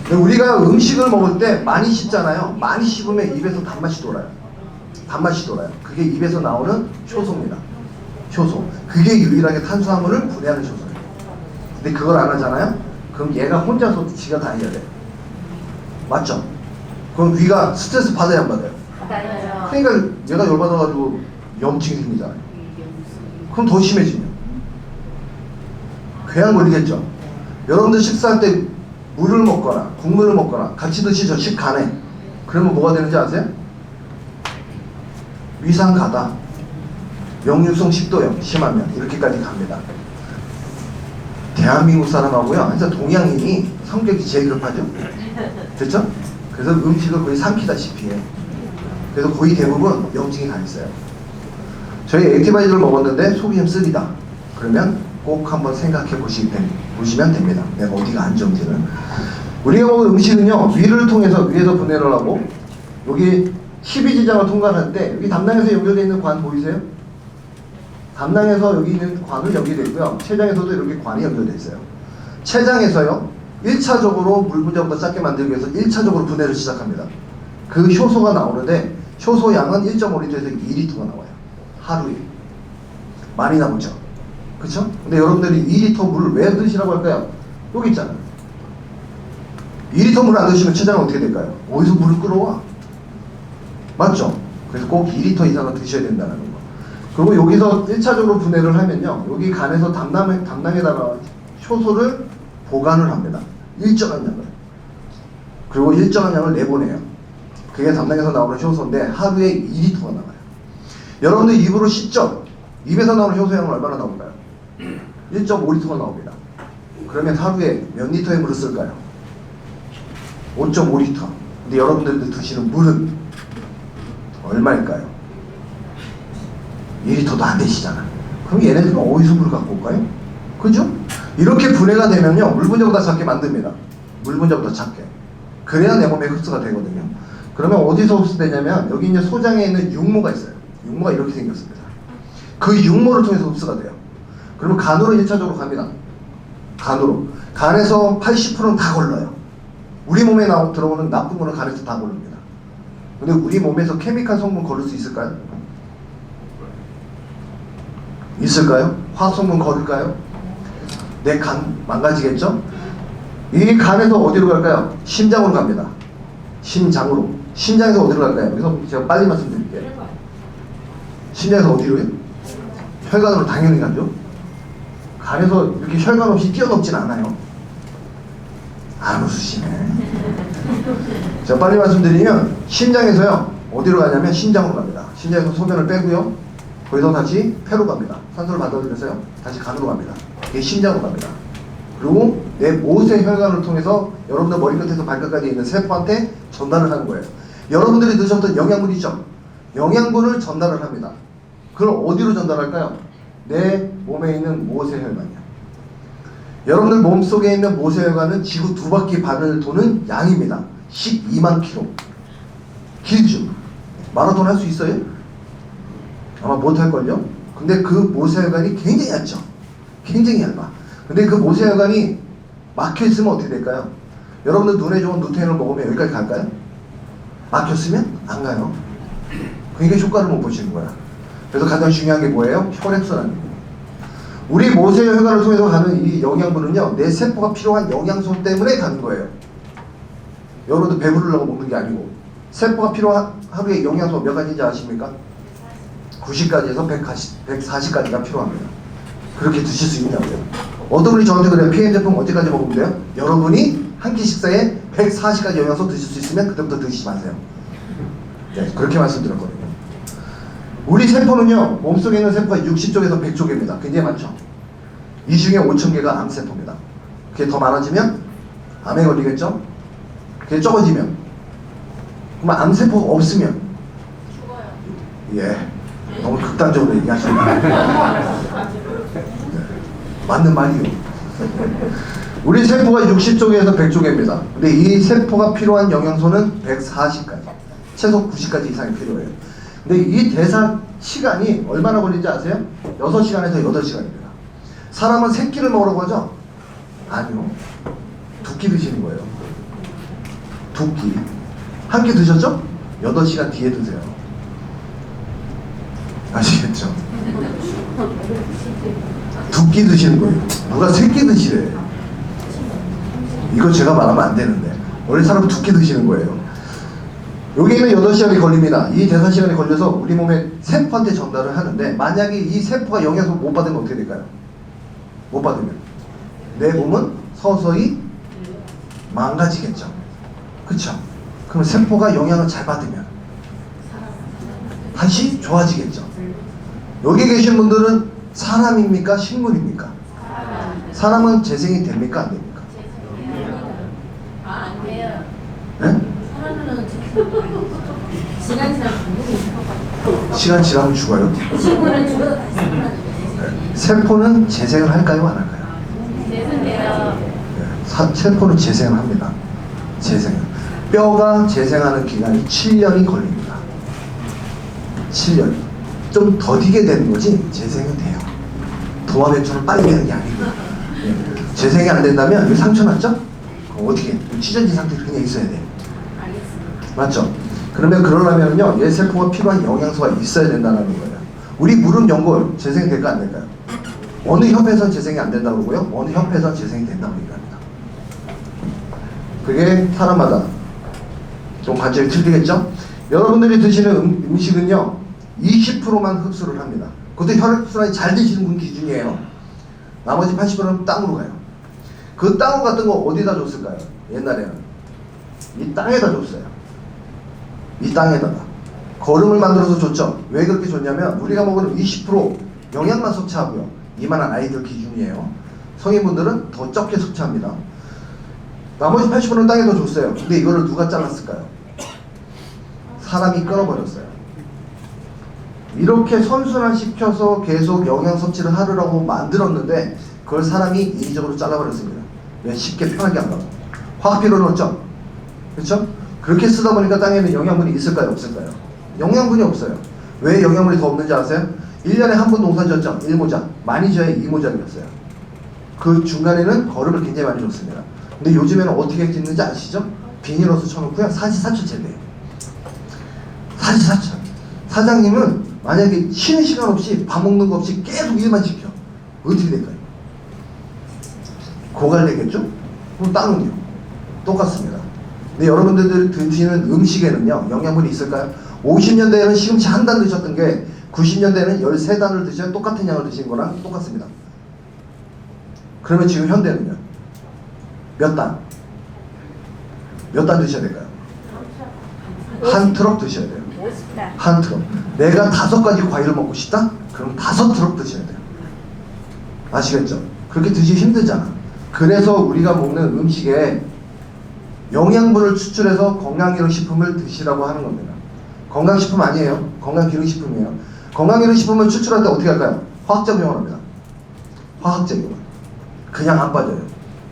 근데 우리가 음식을 먹을 때 많이 씹잖아요. 많이 씹으면 입에서 단맛이 돌아요. 단맛이 돌아요. 그게 입에서 나오는 효소입니다. 효소. 그게 유일하게 탄수화물을 분해하는 효소예요. 근데 그걸 안 하잖아요? 그럼 얘가 혼자서 지가 다 해야 돼. 맞죠? 그럼 위가 스트레스 받아야 안 받아요? 받아요. 그러니까 얘가 열받아가지고 염증이 생기잖아요. 그럼 더 심해지면 궤양 걸리겠죠? 여러분들 식사할 때 물을 먹거나 국물을 먹거나 같이 드시죠? 식간에. 그러면 뭐가 되는지 아세요? 위상 가다, 역류성 식도염 심하면 이렇게까지 갑니다. 대한민국 사람하고요, 항상 동양인이 성격이 제일 급하죠? 그렇죠? 그래서 음식을 거의 삼키다시피 해. 그래서 거의 대부분 염증이 가 있어요. 저희 액티바이저를 먹었는데 속이 좀 쓰리다. 그러면 꼭 한번 생각해 보시면 됩니다. 내가 어디가 안 좋은지는. 우리가 먹은 음식은요, 위를 통해서 위에서 분해를 하고, 여기 12지장을 통과할 때 여기 담낭에서 연결되어 있는 관 보이세요? 담낭에서 여기 있는 관을 연결되어 있고요. 췌장에서도 이렇게 관이 연결되어 있어요. 췌장에서요, 1차적으로 물 분자보다 작게 만들기 위해서 1차적으로 분해를 시작합니다. 그 효소가 나오는데 효소 양은 1.5리터에서 2리터가 나와요. 하루에. 많이 나오죠? 그쵸? 근데 여러분들이 2리터 물을 왜 드시라고 할까요? 여기 있잖아요. 2리터 물을 안 드시면 췌장은 어떻게 될까요? 어디서 물을 끌어와? 맞죠? 그래서 꼭 2리터 이상은 드셔야 된다는 거. 그리고 여기서 1차적으로 분해를 하면요, 여기 간에서 담낭에다가 효소를 보관을 합니다. 일정한 양을. 그리고 일정한 양을 내보내요. 그게 담낭에서 나오는 효소인데 하루에 2리터가 나와요. 여러분들 입으로 씻죠? 입에서 나오는 효소량은 얼마나 나올까요? 1.5리터가 나옵니다. 그러면 하루에 몇 리터의 물을 쓸까요? 5.5리터. 근데 여러분들도 드시는 물은 얼마일까요? 2리터도 안 되시잖아. 그럼 얘네들은 어디서 물을 갖고 올까요? 그죠? 이렇게 분해가 되면요, 물 분자보다 작게 만듭니다. 물 분자보다 작게. 그래야 내 몸에 흡수가 되거든요. 그러면 어디서 흡수되냐면 여기 이제 소장에 있는 육모가 있어요. 육모가 이렇게 생겼습니다. 그 육모를 통해서 흡수가 돼요. 그러면 간으로 1차적으로 갑니다. 간으로. 간에서 80%는 다 걸러요. 우리 몸에 들어오는 나쁜 거는 간에서 다 걸릅니다. 근데 우리 몸에서 케미칼 성분 걸을 수 있을까요? 있을까요? 화학 성분 걸을까요? 내 간 망가지겠죠? 이 간에서 어디로 갈까요? 심장으로 갑니다. 심장으로. 심장에서 어디로 갈까요? 그래서 제가 빨리 말씀드릴게요. 심장에서 어디로요? 혈관으로 당연히 가죠. 간에서 이렇게 혈관 없이 뛰어넘진 않아요. 안 웃으시네. 제가 빨리 말씀드리면 심장에서요, 어디로 가냐면 심장으로 갑니다. 심장에서 소변을 빼고요, 거기서 다시 폐로 갑니다. 산소를 받아들여서요, 다시 간으로 갑니다. 이게 심장으로 갑니다. 그리고 내 모세 혈관을 통해서 여러분들 머리끝에서 발끝까지 있는 세포한테 전달을 하는 거예요. 여러분들이 드셨던 영양분이죠? 영양분을 전달을 합니다. 그걸 어디로 전달할까요? 내 몸에 있는 모세 혈관이요. 여러분들 몸속에 있는 모세 혈관은 지구 2바퀴 반을 도는 양입니다. 12만 킬로. 길죠? 마라톤 할 수 있어요? 아마 못할걸요? 근데 그 모세 혈관이 굉장히 얇죠? 굉장히 얇아. 근데 그 모세 혈관이 막혀있으면 어떻게 될까요? 여러분들 눈에 좋은 루테인을 먹으면 여기까지 갈까요? 막혔으면 안 가요. 그러니까 효과를 못 보시는 거야. 그래서 가장 중요한 게 뭐예요? 혈액순환. 우리 모세 혈관을 통해서 가는 이 영양분은요, 내 세포가 필요한 영양소 때문에 가는 거예요. 여러분들 배부르려고 먹는 게 아니고, 세포가 필요한 하루에 영양소 몇 가지인지 아십니까? 90가지에서 140가지가 필요합니다. 그렇게 드실 수 있냐고요. 어떤 분이 저한테 그래요. PM 제품 언제까지 먹으면 돼요? 여러분이 한 끼 식사에 140가지 영양소 드실 수 있으면 그때부터 드시지 마세요. 네, 그렇게 말씀드렸거든요. 우리 세포는요, 몸속에 있는 세포가 60쪽에서 100쪽입니다. 굉장히 많죠. 이 중에 5,000개가 암세포입니다. 그게 더 많아지면 암에 걸리겠죠? 그게 적어지면, 그럼 암세포가 없으면 죽어요. 예, 너무 극단적으로 얘기하십니다. 네, 맞는 말이요. 우리 세포가 60쪽에서 100쪽입니다. 근데 이 세포가 필요한 영양소는 140가지, 최소 90가지 이상이 필요해요. 근데 이 대사 시간이 얼마나 걸리는지 아세요? 6시간에서 8시간입니다. 사람은 3끼를 먹으라고 하죠? 아니요. 2끼 드시는 거예요. 2끼. 한 끼 드셨죠? 8시간 뒤에 드세요. 아시겠죠? 2끼 드시는 거예요. 누가 3끼 드시래. 이거 제가 말하면 안 되는데. 원래 사람은 2끼 드시는 거예요. 여기는 8시간이 걸립니다. 이 대사 시간이 걸려서 우리 몸의 세포한테 전달을 하는데, 만약에 이 세포가 영양소 못 받으면 어떻게 될까요? 못 받으면 내 몸은 서서히 망가지겠죠. 그쵸? 그럼 세포가 영양을 잘 받으면 다시 좋아지겠죠. 여기 계신 분들은 사람입니까? 식물입니까? 사람은 재생이 됩니까? 안 됩니까? 안 돼요. 네? 사람은 시간 지나면 죽는 시간 지나면 죽어요. 친구는 죽어도 다시 살아나요. 세포는 재생을 할까요? 안 할까요? 죄송해요. 세포는 재생을 합니다. 재생. 뼈가 재생하는 기간이 7년이 걸립니다. 7년. 좀 더디게 되는 거지 재생은 돼요. 도마뱀처럼 빨리 되는 게 아니고. 재생이 안 된다면 여기 상처 났죠? 그럼 어떻게? 치전지 상태로 그냥 있어야 돼. 알겠습니다. 맞죠? 그러면 그러려면요, 얘 세포가 필요한 영양소가 있어야 된다는 거예요. 우리 무릎 연골 재생이 될까 안 될까요? 어느 협회에선 재생이 안 된다고 그러고요, 어느 협회에선 재생이 된다고 얘기합니다. 그게 사람마다 좀 관점이 틀리겠죠? 여러분들이 드시는 음식은요 20%만 흡수를 합니다. 그것도 혈액순환이 잘 되시는 분 기준이에요. 나머지 80%는 땅으로 가요. 그 땅 같은 거 어디다 줬을까요? 옛날에는 이 땅에다 줬어요. 이 땅에다가 거름을 만들어서 줬죠. 왜 그렇게 줬냐면 우리가 먹는 20% 영양만 섭취하고요, 이만한 아이들 기준이에요. 성인분들은 더 적게 섭취합니다. 나머지 80%는 땅에다 줬어요. 근데 이거를 누가 잘랐을까요? 사람이 끊어버렸어요. 이렇게 선순환시켜서 계속 영양 섭취를 하려고 만들었는데 그걸 사람이 인위적으로 잘라버렸습니다. 왜? 쉽게 편하게 한다고. 화학 비료는 없죠? 그렇죠? 그렇게 쓰다 보니까 땅에는 영양분이 있을까요? 없을까요? 영양분이 없어요. 왜 영양분이 더 없는지 아세요? 1년에 한 번 농사 지었죠? 1모작. 많이 지어야 2모작이었어요. 그 중간에는 거름을 굉장히 많이 줬습니다. 근데 요즘에는 어떻게 짓는지 아시죠? 비닐하우스 쳐놓고요, 사시사철 재배해요. 사시사철. 사장님은 만약에 쉬는 시간 없이 밥 먹는 거 없이 계속 일만 시켜. 어떻게 될까요? 고갈되겠죠? 그럼 땅은요? 똑같습니다. 근데 여러분들 드시는 음식에는요 영양분이 있을까요? 50년대에는 시금치 한 단 드셨던 게 90년대에는 13단을 드셔야 똑같은 양을 드신 거랑 똑같습니다. 그러면 지금 현대는요? 몇 단? 몇 단 드셔야 될까요? 한 트럭 드셔야 돼요. 한 트럭. 내가 5가지 과일을 먹고 싶다? 그럼 5트럭 드셔야 돼요. 아시겠죠? 그렇게 드시기 힘들잖아. 그래서 우리가 먹는 음식에 영양분을 추출해서 건강기능식품을 드시라고 하는 겁니다. 건강식품 아니에요. 건강기능식품이에요. 건강기능식품을 추출할 때 어떻게 할까요? 화학작용을 합니다. 화학작용을. 그냥 안 빠져요.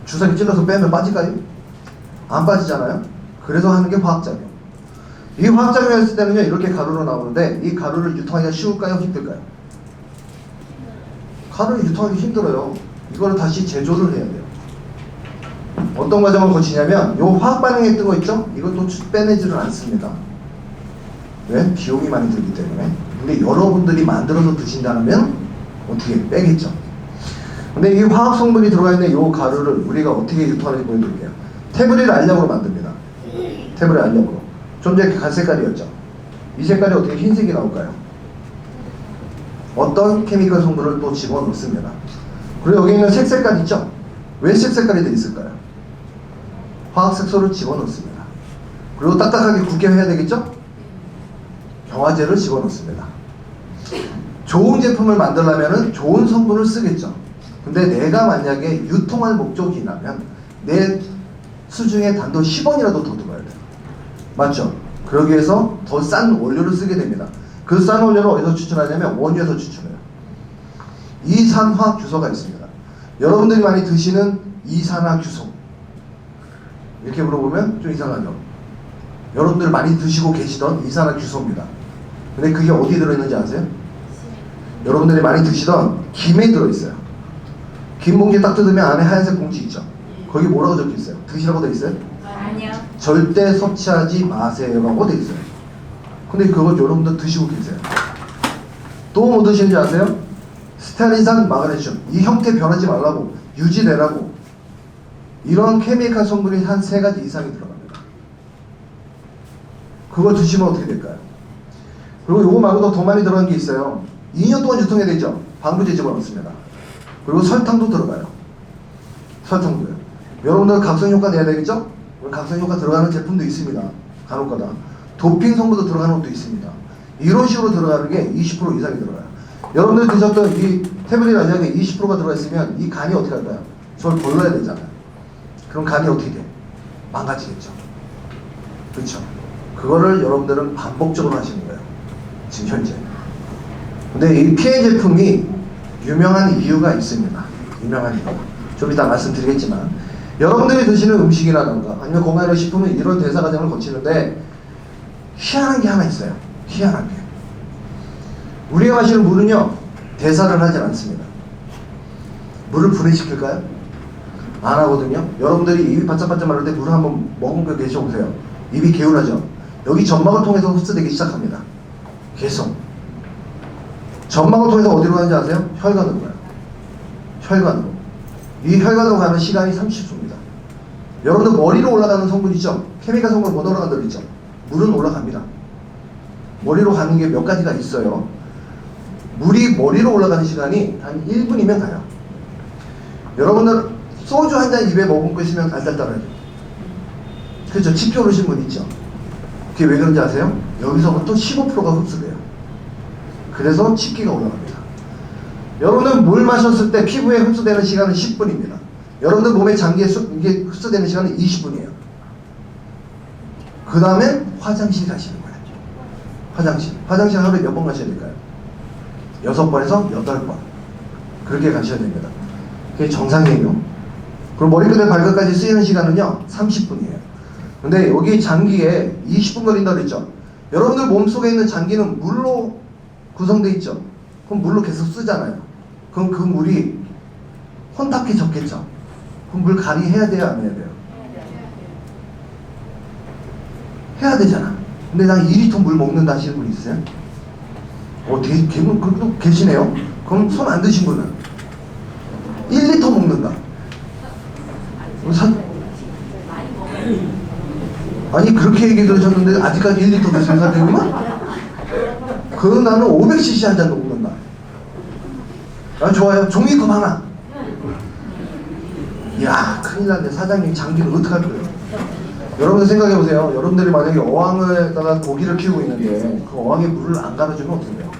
주사기 찔러서 빼면 빠질까요? 안 빠지잖아요. 그래서 하는 게 화학작용. 이 화학작용을 했을 때는요 이렇게 가루로 나오는데 이 가루를 유통하기가 쉬울까요? 힘들까요? 가루를 유통하기 힘들어요. 이거를 다시 제조를 해야 돼요. 어떤 과정을 거치냐면 요 화학 반응했던 거 있죠? 이것도 빼내지를 않습니다. 왜? 비용이 많이 들기 때문에. 근데 여러분들이 만들어서 드신다면 어떻게 빼겠죠? 근데 이 화학 성분이 들어가 있는 요 가루를 우리가 어떻게 유통하는지 보여드릴게요. 태블릿 알약으로 만듭니다. 태블릿 알약으로. 좀 전에 갈색깔이었죠? 이 색깔이 어떻게 흰색이 나올까요? 어떤 케미컬 성분을 또 집어넣습니다. 그리고 여기 있는 색깔 있죠? 왜 색깔이 돼 있을까요? 화학색소를 집어넣습니다. 그리고 딱딱하게 굳게 해야 되겠죠? 경화제를 집어넣습니다. 좋은 제품을 만들려면 좋은 성분을 쓰겠죠. 근데 내가 만약에 유통할 목적이라면 내 수중에 단돈 10원이라도 더 들어야 돼요. 맞죠? 그러기 위해서 더 싼 원료를 쓰게 됩니다. 그 싼 원료를 어디서 추출하냐면 원유에서 추출해요. 이산화규소가 있습니다. 여러분들이 많이 드시는 이산화규소 이렇게 물어보면 좀 이상하죠? 여러분들 많이 드시고 계시던 이산화규소입니다. 근데 그게 어디에 들어있는지 아세요? 여러분들이 많이 드시던 김에 들어있어요. 김 봉지 딱 뜯으면 안에 하얀색 봉지 있죠? 거기 뭐라고 적혀있어요? 드시라고 되어 있어요? 아니요. 절대 섭취하지 마세요 라고 되어 있어요. 근데 그걸 여러분들 드시고 계세요. 또 뭐 드시는지 아세요? 스테아린산 마그네슘. 이 형태 변하지 말라고, 유지되라고. 이런 케미컬 성분이 한 3가지 이상이 들어갑니다. 그거 드시면 어떻게 될까요? 그리고 요거 말고도 더 많이 들어간 게 있어요. 2년 동안 유통해야 되죠. 방부제 집어넣습니다. 그리고 설탕도 들어가요. 설탕도요. 여러분들 각성효과 내야 되겠죠? 각성효과 들어가는 제품도 있습니다. 간혹가다. 도핑 성분도 들어가는 것도 있습니다. 이런 식으로 들어가는 게 20% 이상이 들어가요. 여러분들 드셨던 이 태블릿 알약에 20%가 들어가 있으면 이 간이 어떻게 할까요? 저걸 걸러야 되잖아요. 그럼 간이 어떻게 돼? 망가지겠죠. 그렇죠? 그거를 여러분들은 반복적으로 하시는 거예요. 지금 현재. 근데 이 피해 제품이 유명한 이유가 있습니다. 유명한 이유. 좀 이따 말씀드리겠지만 여러분들이 드시는 음식이라든가 아니면 건강한 식품은 이런 대사 과정을 거치는데 희한한 게 하나 있어요. 희한한 게. 우리가 마시는 물은요 대사를 하지 않습니다. 물을 분해시킬까요? 안 하거든요. 여러분들이 입이 바짝바짝 마를 때 물을 한번 먹은 거 계셔보세요. 입이 개운하죠? 여기 점막을 통해서 흡수되기 시작합니다. 계속. 점막을 통해서 어디로 가는지 아세요? 혈관으로 가요. 혈관으로. 이 혈관으로 가는 시간이 30초입니다. 여러분들 머리로 올라가는 성분 있죠? 케미칼 성분 못 올라간다고 있죠? 물은 올라갑니다. 머리로 가는 게 몇 가지가 있어요. 물이 머리로 올라가는 시간이 한 1분이면 가요. 여러분들 소주 한 잔 입에 머금고 있으면 달달달하죠. 그렇죠? 치표 오르신 분 있죠? 그게 왜 그런지 아세요? 여기서부터 15%가 흡수돼요. 그래서 치기가 올라갑니다. 여러분들 물 마셨을 때 피부에 흡수되는 시간은 10분입니다. 여러분들 몸의 장기에 이게 흡수되는 시간은 20분이에요. 그 다음에 화장실 가시는 거예요. 화장실 하루에 몇 번 가셔야 될까요? 6번에서 8번. 그렇게 가셔야 됩니다. 그게 정상이에요. 그럼 머리끝에 발끝까지 쓰이는 시간은요 30분이에요. 근데 여기 장기에 20분 걸린다고 그랬죠. 여러분들 몸속에 있는 장기는 물로 구성되어 있죠. 그럼 물로 계속 쓰잖아요. 그럼 그 물이 혼탁해졌겠죠. 그럼 물 관리해야 돼요, 안 해야 돼요? 해야 되잖아. 근데 나 2리터 물 먹는다 하시는 분 있어요? 그것도 계시네요. 그럼 손 안 드신 분은 1리터 먹는다. 아니 그렇게 얘기 들으셨는데 아직까지 1리터 드시는 사람이구만? 그럼 나는 500cc 한 잔 먹는다. 아 좋아요. 종이컵 하나. 이야 큰일 났네. 사장님 장기를 어떡할 거예요? 여러분들 생각해보세요. 여러분들이 만약에 어항에다가 고기를 키우고 있는데 그 어항에 물을 안 갈아주면 어떻게 돼요?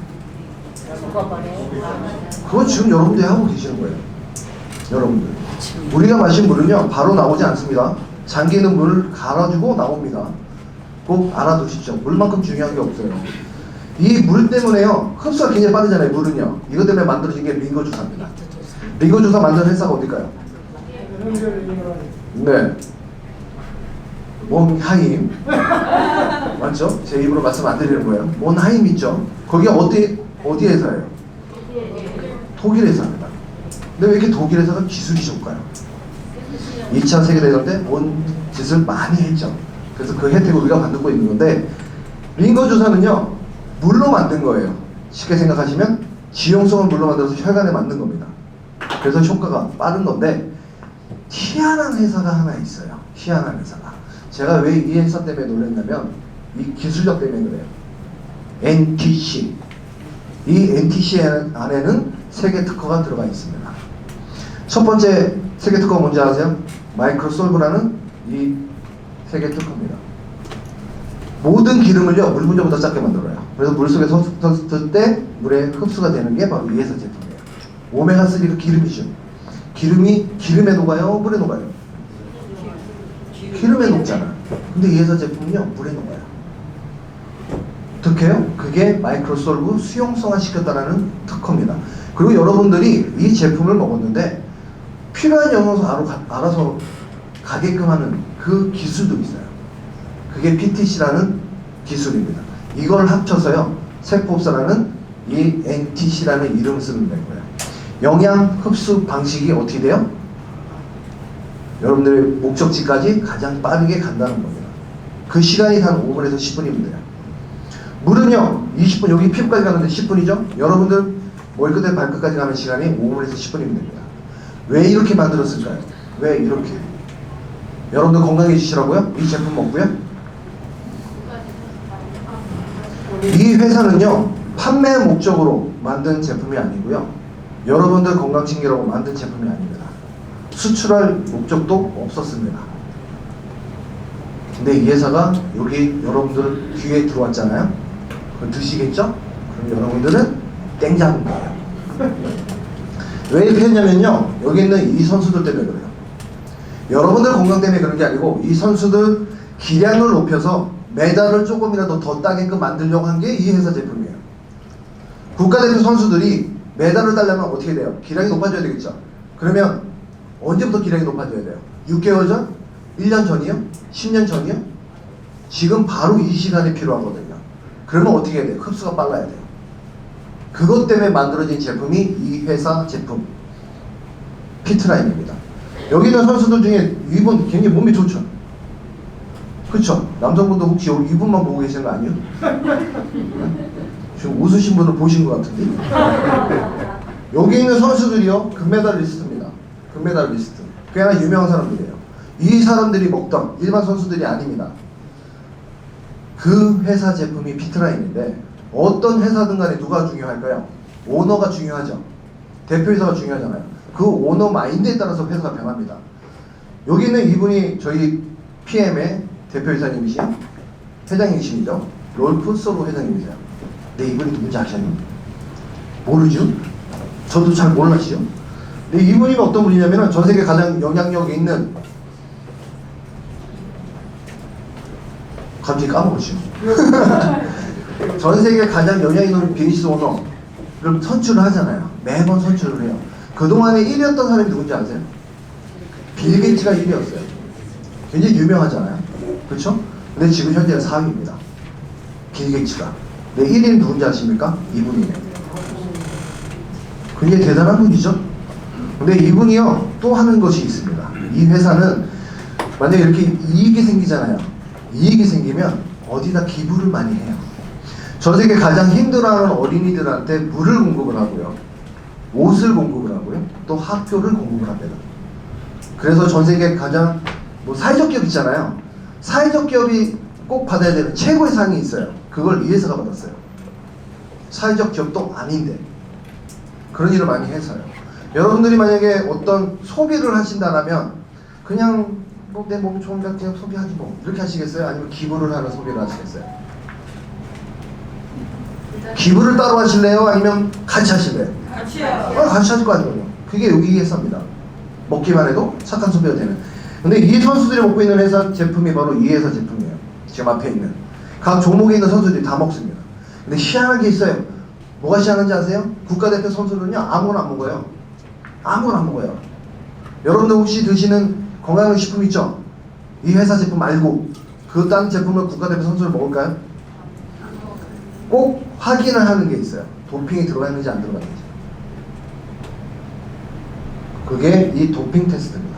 그건 지금 여러분들이 하고 계시는 거예요. 여러분들 우리가 마신 물은요 바로 나오지 않습니다. 장기는 물을 갈아주고 나옵니다. 꼭 알아두십시오. 물만큼 중요한 게 없어요. 이 물 때문에요 흡수가 굉장히 빠르잖아요. 물은요 이것 때문에 만들어진 게 링거주사입니다. 링거주사 만드는 회사가 어딜까요? 네 몬하임 맞죠? 제 입으로 말씀 안 드리는 거예요. 몬하임 있죠? 거기가 어디 회사예요? 독일 회사입니다. 근데 왜 이렇게 독일 회사가 기술이 좋을까요? 2차 세계대전 때 온 짓을 많이 했죠. 그래서 그 혜택을 우리가 받고 있는 건데 링거 주사는요 물로 만든 거예요. 쉽게 생각하시면 지용성을 물로 만들어서 혈관에 만든 겁니다. 그래서 효과가 빠른 건데 희한한 회사가 하나 있어요. 희한한 회사가. 제가 왜 이 회사 때문에 놀랐냐면 이 기술력 때문에 그래요. NTC. 이 NTC 안에는 세계 특허가 들어가 있습니다. 첫 번째 세계 특허가 뭔지 아세요? 마이크로솔브라는 이 세계 특허입니다. 모든 기름을요 물 분자보다 작게 만들어요. 그래서 물속에 섰을 때 물에 흡수가 되는 게 바로 이 회사 제품이에요. 오메가3가 기름이죠. 기름이 기름에 녹아요? 물에 녹아요? 기름에 녹잖아. 근데 이 회사 제품은요 물에 녹아요. 어떡해요? 그게 마이크로솔브 수용성화 시켰다라는 특허입니다. 그리고 여러분들이 이 제품을 먹었는데 필요한 영양소 알아서 가게끔 하는 그 기술도 있어요. 그게 PTC라는 기술입니다. 이걸 합쳐서요 세포흡사라는 이 NTC라는 이름을 쓰는 거예요. 영양 흡수 방식이 어떻게 돼요? 여러분들의 목적지까지 가장 빠르게 간다는 겁니다. 그 시간이 한 5분에서 10분이면 돼요. 물은요 20분, 여기 피부까지 가는데 10분이죠? 여러분들 머리끝에 발끝까지 가는 시간이 5분에서 10분이면 됩니다. 왜 이렇게 만들었을까요? 왜 이렇게? 여러분들 건강해지시라고요? 이 제품 먹고요? 이 회사는요 판매 목적으로 만든 제품이 아니고요 여러분들 건강 챙기라고 만든 제품이 아닙니다. 수출할 목적도 없었습니다. 근데 이 회사가 여기 여러분들 귀에 들어왔잖아요. 그럼 드시겠죠? 그럼 여러분들은 땡 잡은 거예요. 왜 이렇게 했냐면요, 여기 있는 이 선수들 때문에 그래요. 여러분들 건강 때문에 그런 게 아니고 이 선수들 기량을 높여서 메달을 조금이라도 더 따게끔 만들려고 한 게 이 회사 제품이에요. 국가대표 선수들이 메달을 따려면 어떻게 돼요? 기량이 높아져야 되겠죠. 그러면 언제부터 기량이 높아져야 돼요? 6개월 전? 1년 전이요? 10년 전이요? 지금 바로 이 시간이 필요하거든요. 그러면 어떻게 해야 돼요? 흡수가 빨라야 돼요. 그것 때문에 만들어진 제품이 이 회사 제품 피트라인입니다. 여기 있는 선수들 중에 이분 굉장히 몸이 좋죠? 그쵸? 남성분도 혹시 여기 이분만 보고 계시는 거 아니에요? 지금 웃으신 분을 보신 것 같은데? 여기 있는 선수들이요, 금메달리스트입니다. 금메달리스트. 꽤나 유명한 사람들이에요. 이 사람들이 먹던 일반 선수들이 아닙니다. 그 회사 제품이 피트라인인데 어떤 회사든 간에 누가 중요할까요? 오너가 중요하죠. 대표이사가 중요하잖아요. 그 오너 마인드에 따라서 회사가 변합니다. 여기 있는 이분이 저희 PM의 대표이사님이신 회장님이시죠. 롤프 소로 회장님이세요. 근데 이분이 누군지 아시나요? 모르죠? 저도 잘 몰랐죠. 근데 이분이 어떤 분이냐면 전 세계 가장 영향력이 있는, 갑자기 까먹었죠. 전 세계 가장 영향 있는 비즈니스 오너를 선출을 하잖아요. 매번 선출을 해요. 그동안에 1위였던 사람이 누군지 아세요? 빌 게이츠가 1위였어요. 굉장히 유명하잖아요. 그렇죠? 근데 지금 현재는 4위입니다. 빌 게이츠가. 근데 1위는 누군지 아십니까? 이분이에요. 굉장히 대단한 분이죠? 근데 이분이요, 또 하는 것이 있습니다. 이 회사는 만약에 이렇게 이익이 생기잖아요. 이익이 생기면 어디다 기부를 많이 해요. 전 세계 가장 힘들어하는 어린이들한테 물을 공급을 하고요, 옷을 공급을 하고요, 또 학교를 공급을 합니다. 그래서 전 세계 가장 사회적 기업 있잖아요. 사회적 기업이 꼭 받아야 되는 최고의 상이 있어요. 그걸 이 회사가 받았어요. 사회적 기업도 아닌데 그런 일을 많이 해서요. 여러분들이 만약에 어떤 소비를 하신다면 그냥 내 몸이 좋은데 그냥 소비하지 뭐 이렇게 하시겠어요? 아니면 기부를 하는 소비를 하시겠어요? 기부를 따로 하실래요? 아니면 같이 하실래요? 같이요. 같이 하실 거 아니에요. 그게 여기 회사입니다. 먹기만 해도 착한 소비가 되는. 근데 이 선수들이 먹고 있는 회사 제품이 바로 이 회사 제품이에요. 지금 앞에 있는 각 종목에 있는 선수들이 다 먹습니다. 근데 희한한 게 있어요. 뭐가 희한한지 아세요? 국가대표 선수들은요, 아무거나 안 먹어요. 아무거나 안 먹어요. 여러분들 혹시 드시는 건강식품 있죠? 이 회사 제품 말고 그 딴 제품을 국가대표 선수를 먹을까요? 꼭 확인을 하는 게 있어요. 도핑이 들어가 있는지 안 들어가 있는지. 그게 이 도핑 테스트입니다.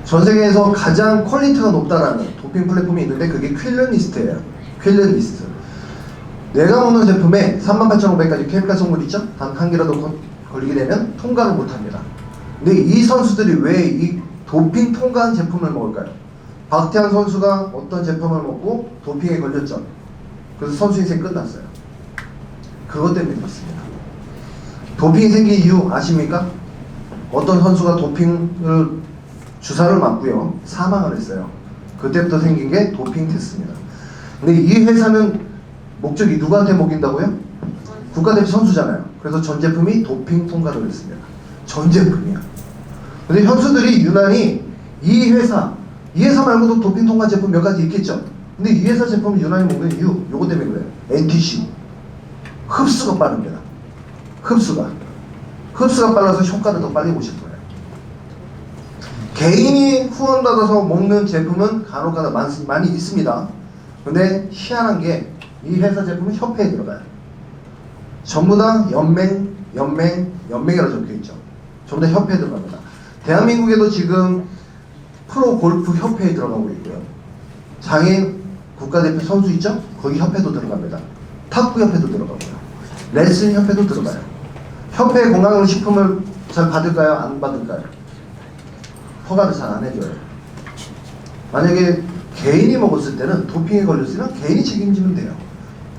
전 세계에서 가장 퀄리티가 높다라는 도핑 플랫폼이 있는데 그게 퀼른리스트예요. 퀼른리스트. 내가 먹는 제품에 38,500가지 케미칼 성분 있죠? 단 한 개라도 걸리게 되면 통과를 못합니다. 근데 이 선수들이 왜 이 도핑 통과한 제품을 먹을까요? 박태환 선수가 어떤 제품을 먹고 도핑에 걸렸죠. 그래서 선수 인생 끝났어요. 그것 때문에 그렇습니다. 도핑이 생긴 이유 아십니까? 어떤 선수가 도핑을 주사를 맞고요, 사망을 했어요. 그때부터 생긴 게 도핑 테스트입니다. 근데 이 회사는 목적이 누구한테 먹인다고요? 국가대표 선수잖아요. 그래서 전 제품이 도핑 통과를 했습니다. 전 제품이야. 근데 선수들이 유난히 이 회사 말고도 도핑 통과 제품 몇 가지 있겠죠. 근데 이 회사 제품을 유난히 먹는 이유, 요거 때문에 그래요. NTC. 흡수가 빠릅니다. 흡수가 빨라서 효과를 더 빨리 보실 거예요. 개인이 후원받아서 먹는 제품은 간혹가다 많이 있습니다. 근데 희한한 게 이 회사 제품은 협회에 들어가요. 전부 다 연맹이라고 적혀있죠. 전부 다 협회에 들어갑니다. 대한민국에도 지금 프로골프 협회에 들어가고 있고요. 장애인 국가대표 선수 있죠? 거기 협회도 들어갑니다. 탁구 협회도 들어가고요. 레슬링 협회도 들어가요. 협회 건강식품을 잘 받을까요? 안 받을까요? 허가를 잘 안 해줘요. 만약에 개인이 먹었을 때는 도핑에 걸렸으면 개인이 책임지면 돼요.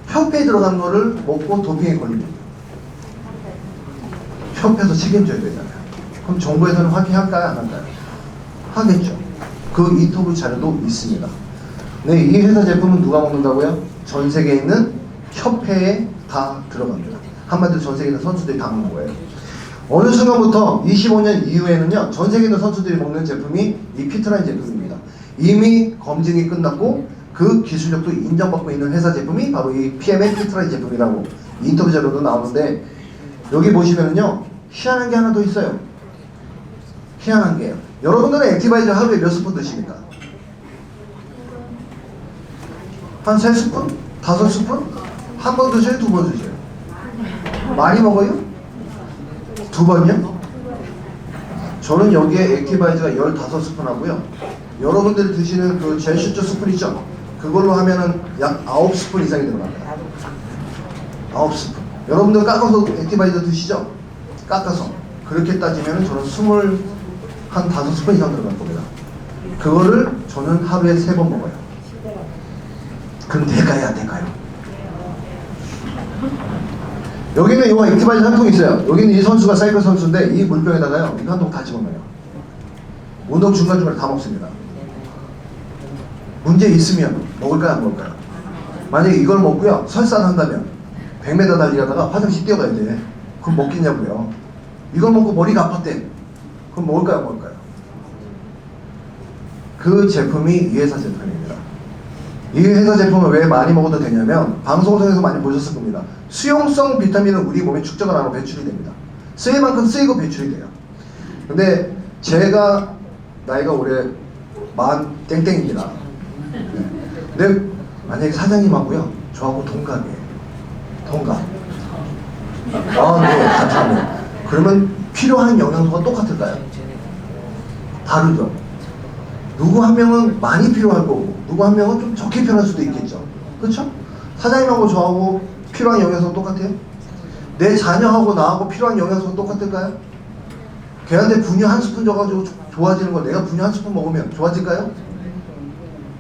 협회에 들어간 거를 먹고 도핑에 걸리면 협회에서 책임져야 되잖아요. 그럼 정부에서는 확인할까요? 안 할까요? 하겠죠. 그 인터뷰 자료도 있습니다. 네, 이 회사 제품은 누가 먹는다고요? 전 세계에 있는 협회에 다 들어갑니다. 한마디로 전 세계 있는 선수들이 다 먹는 거예요. 어느 순간부터 25년 이후에는요, 전 세계 있는 선수들이 먹는 제품이 이 피트라인 제품입니다. 이미 검증이 끝났고 그 기술력도 인정받고 있는 회사 제품이 바로 이 PMM 피트라인 제품이라고 인터뷰 자료도 나오는데, 여기 보시면은요, 희한한 게 하나 더 있어요. 희한한 게요. 여러분들은 액티바이저 하루에 몇 스푼 드십니까? 한 3스푼? 5스푼? 한 번 드셔요? 2번 드셔요? 많이 먹어요? 2번이요? 저는 여기에 액티바이저가 15스푼 하고요. 여러분들이 드시는 그 젤슈트 스푼 있죠? 그걸로 하면은 약 9스푼 이상이 들어갑니다. 9스푼. 여러분들 깎아서 액티바이저 드시죠? 깎아서. 그렇게 따지면 저는 25스푼 이상 들어갈 겁니다. 그거를 저는 하루에 3번 먹어요. 그럼 될까요? 안 될까요? 여기는 이거 액티바이저 한 통 있어요. 여기는 이 선수가 사이클 선수인데 이 물병에다가요, 이거 한 통 다 집어넣어요. 운동 중간중간에 다 먹습니다. 문제 있으면 먹을까요? 안 먹을까요? 만약에 이걸 먹고요, 설산한다면 100m 달리다가 화장실 뛰어가야 돼. 그럼 먹겠냐고요. 이걸 먹고 머리가 아팠대. 그럼 먹을까요? 안 먹을까요? 그 제품이 이 회사 제품입니다. 이 회사 제품을 왜 많이 먹어도 되냐면, 방송을 통해서 많이 보셨을 겁니다. 수용성 비타민은 우리 몸에 축적을 안 하고 배출이 됩니다. 쓰일 만큼 쓰이고 배출이 돼요. 근데 제가 나이가 올해 40땡땡입니다. 근데 만약에 사장님하고요, 저하고 동갑이에요. 동갑. 아, 네, 같이 하면. 그러면 필요한 영양소가 똑같을까요? 다르죠. 누구 한 명은 많이 필요할 거고, 누구 한 명은 좀 적게 필요할 수도 있겠죠. 그렇죠? 사장님하고 저하고 필요한 영양소는 똑같아요? 내 자녀하고 나하고 필요한 영양소는 똑같을까요? 걔한테 분유 한 스푼 줘가지고 좋아지는 거 내가 분유 한 스푼 먹으면 좋아질까요?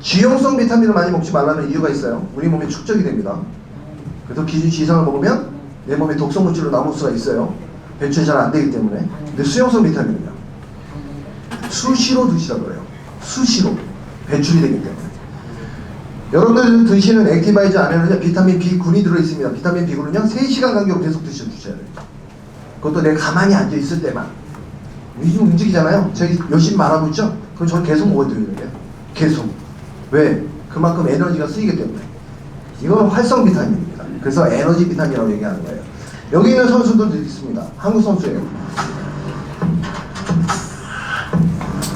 지용성 비타민을 많이 먹지 말라는 이유가 있어요. 우리 몸에 축적이 됩니다. 그래서 기준치 이상을 먹으면 내 몸에 독성 물질로 남을 수가 있어요. 배출이 잘 안 되기 때문에. 근데 수용성 비타민은요, 수시로 드시라고 그래요. 수시로 배출이 되기 때문에. 여러분들 드시는 액티바이저 안에는 비타민 B9이 들어있습니다. 비타민 B9는요 3시간 간격으로 계속 드셔주셔야 돼요. 그것도 내가 가만히 앉아있을 때만. 요즘 움직이잖아요. 제가 열심히 말하고 있죠? 그럼 저는 계속 먹어드리는 거예요. 계속. 왜? 그만큼 에너지가 쓰이기 때문에. 이건 활성 비타민입니다. 그래서 에너지 비타민이라고 얘기하는 거예요. 여기 있는 선수들도 있습니다. 한국 선수예요.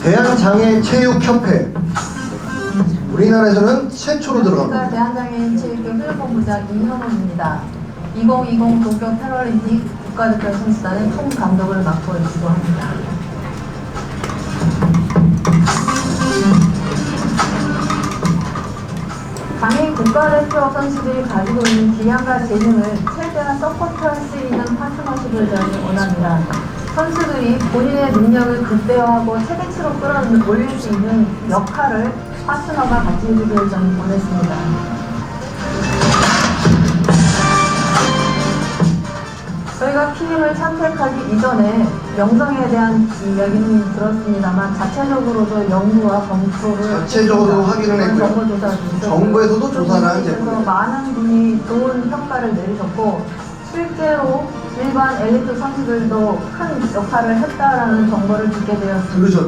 대한장애체육협회. 우리나라에서는 최초로 들어갑니다. 대한장애인체육회 훈련본부장 이현호입니다. 2020 도쿄 패럴림픽 국가대표 선수단의 총감독을 맡고 있기도 합니다. 장애인 국가대표 선수들이 가지고 있는 기량과 재능을 최대한 서포트할 수 있는 파트너십을 저는 원합니다. 선수들이 본인의 능력을 극대화하고 최대치로 끌어올릴 수 있는 역할을 파트너가 같이 해주길 저는 원했습니다. 저희가 PM을 선택하기 이전에 명성에 대한 이야기는 들었습니다만 자체적으로도 연구와 검토를 자체적으로 확인을 했고요. 정보조사를 정부에서도 조사를 한 그래서 제품입니다. 많은 분이 좋은 평가를 내리셨고, 실제로 일반 엘리트 선수들도 큰 역할을 했다라는 정보를 듣게 되었습니다. 그렇죠.